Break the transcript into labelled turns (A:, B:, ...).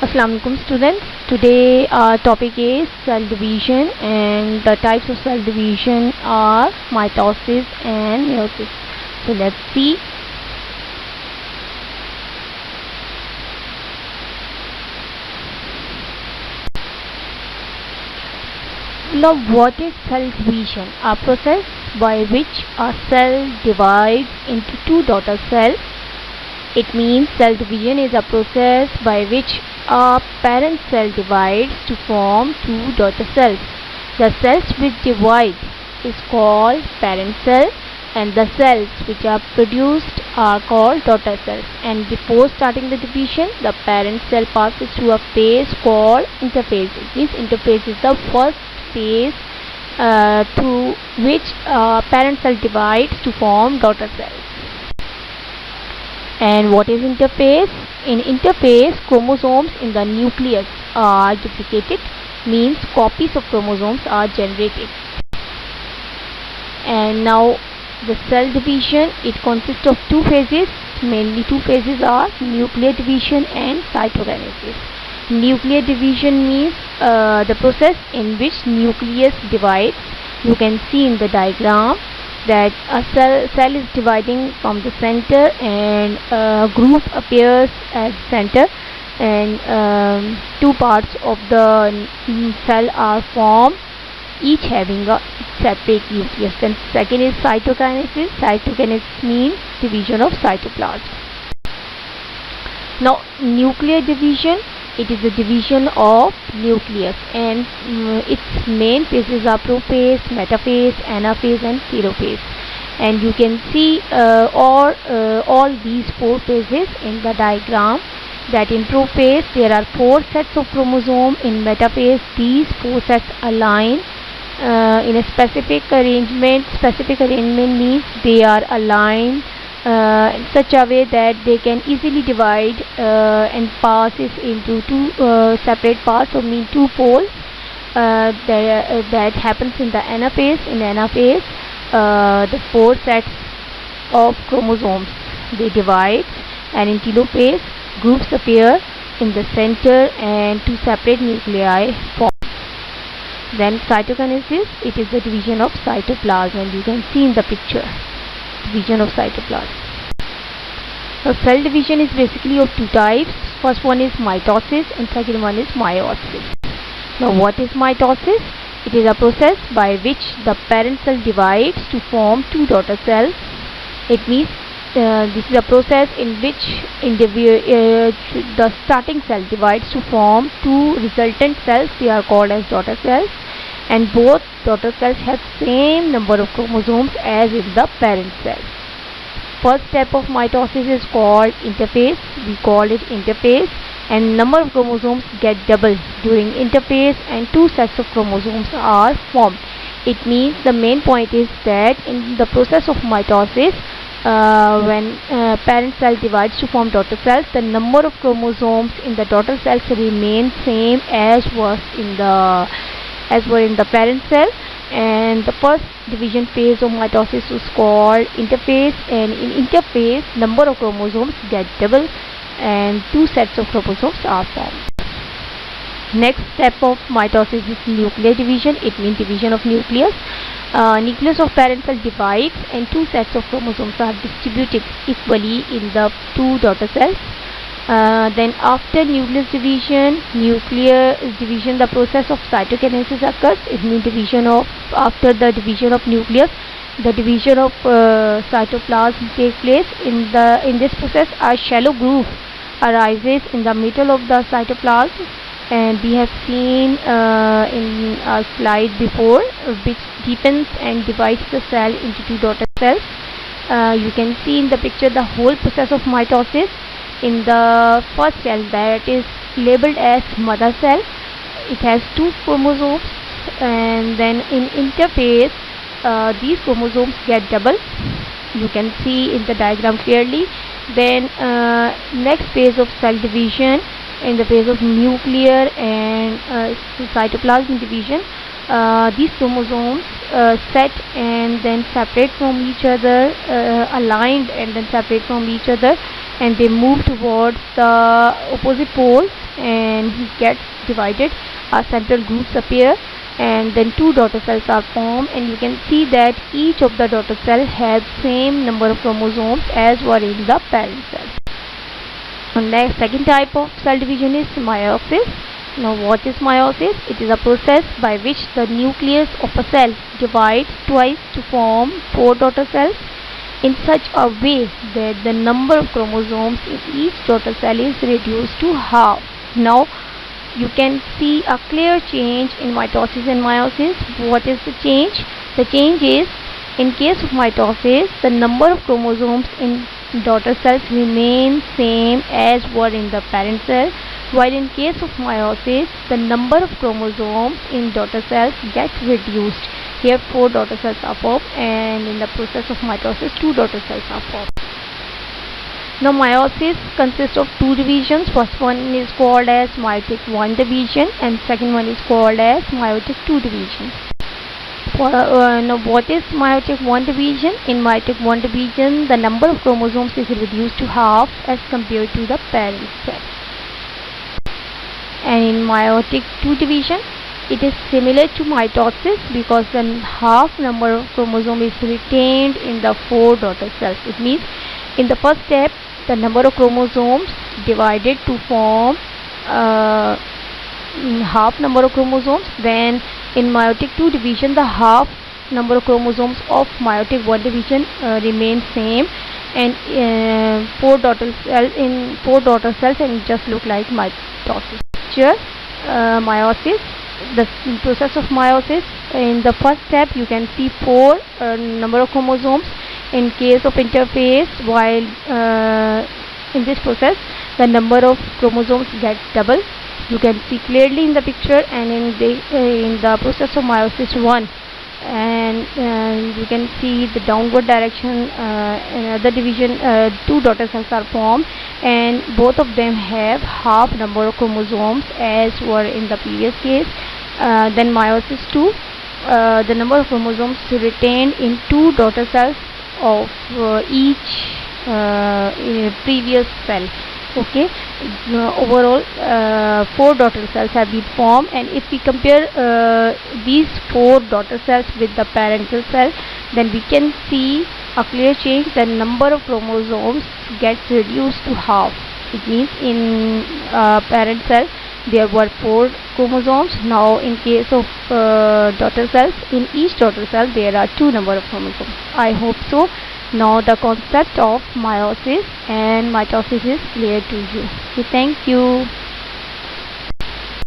A: Assalamu alaikum students. Today our topic is cell division, and the types of cell division are mitosis and meiosis. So let's see. Now, what is cell division? A process by which a cell divides into two daughter cells. It means cell division is a process by which a parent cell divides to form two daughter cells. The cells which divide is called parent cell, and the cells which are produced are called daughter cells. And before starting the division, the parent cell passes through a phase called interphase. It means interphase is the first phase through which parent cell divides to form daughter cells. And what is interphase? In interphase, chromosomes in the nucleus are duplicated, means copies of chromosomes are generated. And now the cell division, it consists of two phases. Mainly two phases are nuclear division and cytokinesis. Nuclear division means the process in which nucleus divides. You can see in the diagram that a cell is dividing from the center, and a group appears at center, and two parts of the cell are formed, each having a separate nucleus. Then second is cytokinesis. Cytokinesis means division of cytoplasm. Now nuclear division, it is the division of nucleus, and its main phases are prophase, metaphase, anaphase and telophase. And you can see all these four phases in the diagram. That in prophase there are four sets of chromosomes. In metaphase these four sets align in a specific arrangement. Specific arrangement means they are aligned in such a way that they can easily divide and passes into two separate parts, or mean two poles. That happens in the anaphase. In anaphase, the four sets of chromosomes they divide, and in telophase groups appear in the center and two separate nuclei form. Then cytokinesis, it is the division of cytoplasm, and you can see in the picture division of cytoplasm. Now cell division is basically of two types. First one is mitosis and second one is meiosis. Now what is mitosis? It is a process by which the parent cell divides to form two daughter cells. It means this is a process in which the starting cell divides to form two resultant cells. They are called as daughter cells, and both daughter cells have same number of chromosomes as in the parent cell. First step of mitosis is called interphase. We call it interphase, and number of chromosomes get doubled during interphase, and two sets of chromosomes are formed. It means the main point is that in the process of mitosis, when parent cell divides to form daughter cells, the number of chromosomes in the daughter cells remain same as were in the parent cell. And the first division phase of mitosis is called interphase, and in interphase number of chromosomes get double and two sets of chromosomes are formed. Next step of mitosis is nuclear division. It means division of nucleus. Nucleus of parent cell divides and two sets of chromosomes are distributed equally in the two daughter cells. Then after nucleus division, the process of cytokinesis occurs. It means after the division of nucleus, the division of cytoplasm takes place. In this process, a shallow groove arises in the middle of the cytoplasm, and we have seen in a slide before, which deepens and divides the cell into two daughter cells. You can see in the picture the whole process of mitosis. In the first cell, that is labeled as mother cell, it has two chromosomes, and then in interphase these chromosomes get double. You can see in the diagram clearly. Then next phase of cell division, in the phase of nuclear and cytoplasm division, these chromosomes set and then separate from each other, aligned and then separate from each other, and they move towards the opposite poles and gets divided. Central groups appear, and then two daughter cells are formed, and you can see that each of the daughter cell has same number of chromosomes as were in the parent cell. And the second type of cell division is meiosis. Now what is meiosis? It is a process by which the nucleus of a cell divides twice to form four daughter cells in such a way that the number of chromosomes in each daughter cell is reduced to half. Now you can see a clear change in mitosis and meiosis. What is the change? The change is, in case of mitosis, the number of chromosomes in daughter cells remain same as were in the parent cell, while in case of meiosis, the number of chromosomes in daughter cells gets reduced. Here four daughter cells are formed, and in the process of mitosis, two daughter cells are formed. Now meiosis consists of two divisions. First one is called as meiotic 1 division, and second one is called as meiotic 2 division. Now what is meiotic 1 division? In meiotic 1 division, the number of chromosomes is reduced to half as compared to the parent cell. And in meiotic 2 division, it is similar to mitosis because the half number of chromosome is retained in the four daughter cells. It means in the first step, the number of chromosomes divided to form half number of chromosomes. Then in meiotic 2 division, the half number of chromosomes of meiotic 1 division remain same, and four daughter cells and it just look like mitosis. Here, meiosis, the process of meiosis. In the first step, you can see four number of chromosomes in case of interphase, while in this process the number of chromosomes get double. You can see clearly in the picture, and in the process of meiosis 1, and you can see the downward direction. Another division, two daughter cells are formed, and both of them have half number of chromosomes as were in the previous case. Then meiosis 2, the number of chromosomes retained in two daughter cells of each previous cell. Okay, overall four daughter cells have been formed, and if we compare these four daughter cells with the parental cell, then we can see a clear change. The number of chromosomes gets reduced to half. It means in parent cell there were four chromosomes. Now in case of daughter cells, in each daughter cell there are two number of chromosomes. I hope so. Now the concept of meiosis and mitosis is clear to you. Okay, thank you.